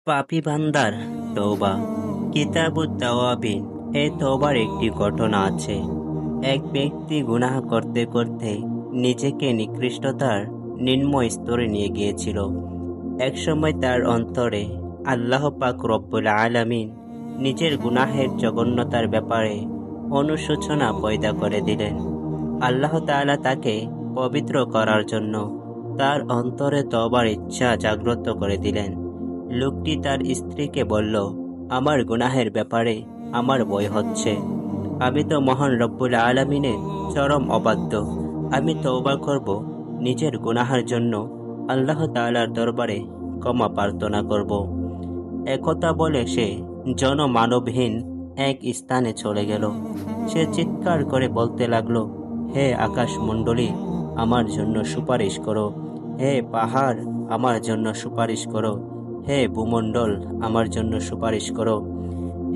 পাপী বান্দার তওবা। কিতাবুত তাওয়াবিন। এই তওবার একটি ঘটনা আছে। এক ব্যক্তি গুনাহ করতে করতে নিজেকে নিকৃষ্টতার নিম্ন স্তরে নিয়ে গিয়েছিল। একসময় তার অন্তরে আল্লাহ পাক রব্বুল আলামিন নিজের গুনাহের জঘন্যতার ব্যাপারে অনুশোচনা পয়দা করে দিলেন। আল্লাহ তাআলা তাকে পবিত্র করার জন্য তার অন্তরে তওবার ইচ্ছা জাগ্রত করে দিলেন। লোকটি তার স্ত্রীকে বলল, আমার গুনাহের ব্যাপারে আমার ভয় হচ্ছে। আমি তো মহান রব্বুল আলামিনের চরম অবাধ্য। আমি তওবা করব, নিজের গুনাহের জন্য আল্লাহ তাআলার দরবারে ক্ষমা প্রার্থনা করব। একথা বলে সে জনমানবহীন এক স্থানে চলে গেল। সে চিৎকার করে বলতে লাগলো, হে আকাশমণ্ডলী, আমার জন্য সুপারিশ করো। হে পাহাড়, আমার জন্য সুপারিশ করো। হে ভূমণ্ডল, আমার জন্য সুপারিশ করো।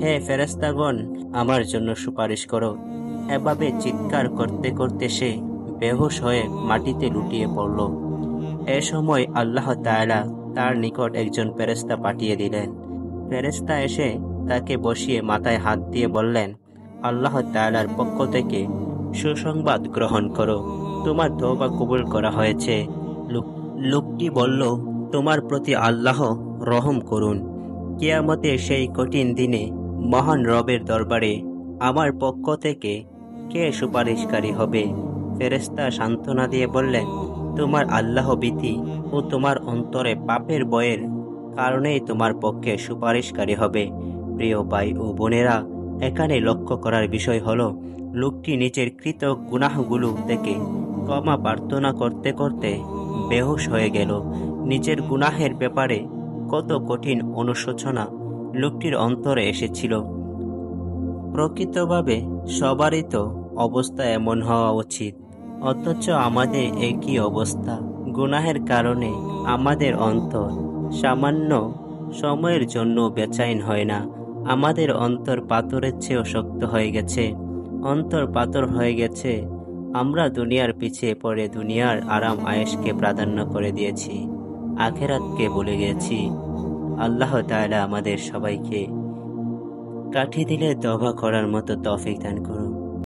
হে ফেরেশতাগণ, আমার জন্য সুপারিশ করো। এভাবে চিৎকার করতে করতে সে বেহুশ হয়ে মাটিতে লুটিয়ে পড়ল। এ সময় আল্লাহ তাআলা তার নিকট একজন ফেরেশতা পাঠিয়ে দিলেন। ফেরেশতা এসে তাকে বসিয়ে মাথায় হাত দিয়ে বললেন, আল্লাহ তাআলার পক্ষ থেকে সুসংবাদ গ্রহণ করো, তোমার তওবা কবুল করা হয়েছে। লোকটি বলল, তোমার প্রতি আল্লাহ রহম করুন। কিয়ামতের সেই কঠিন দিনে মহান রবের দরবারে আমার পক্ষ থেকে কে সুপারিশকারী হবে? ফেরেশতা সান্ত্বনা দিয়ে বললেন, তোমার আল্লাহ ভীতি ও তোমার অন্তরে পাপের ভয়ের কারণেই তোমার পক্ষে সুপারিশকারী হবে। প্রিয় ভাই ও বোনেরা, এখানে লক্ষ্য করার বিষয় হলো, লোকটি নিজের কৃত গুনাহগুলো থেকে ক্ষমা প্রার্থনা করতে করতে বেহুশ হয়ে গেল। নিজের গুনাহের ব্যাপারে কত কঠিন অনুশোচনা লোকটির অন্তরে এসেছিল। প্রকৃতভাবে সবারই তো অবস্থা এমন হওয়া উচিত, অথচ আমাদের একই অবস্থা। গুনাহের কারণে আমাদের অন্তর সামান্য সময়ের জন্য বেচৈন হয় না। আমাদের অন্তর পাথরের চেয়েও শক্ত হয়ে গেছে। অন্তর পাথর হয়ে গেছে। আমরা দুনিয়ার পিছিয়ে পড়ে দুনিয়ার আরাম আয়েশকে প্রাধান্য করে দিয়েছি, আখেরাতকে ভুলে গেছি। আল্লাহ তাআলা আমাদের সবাইকে কাঠি দিলে তওবা করার মতো তৌফিক দান করুন।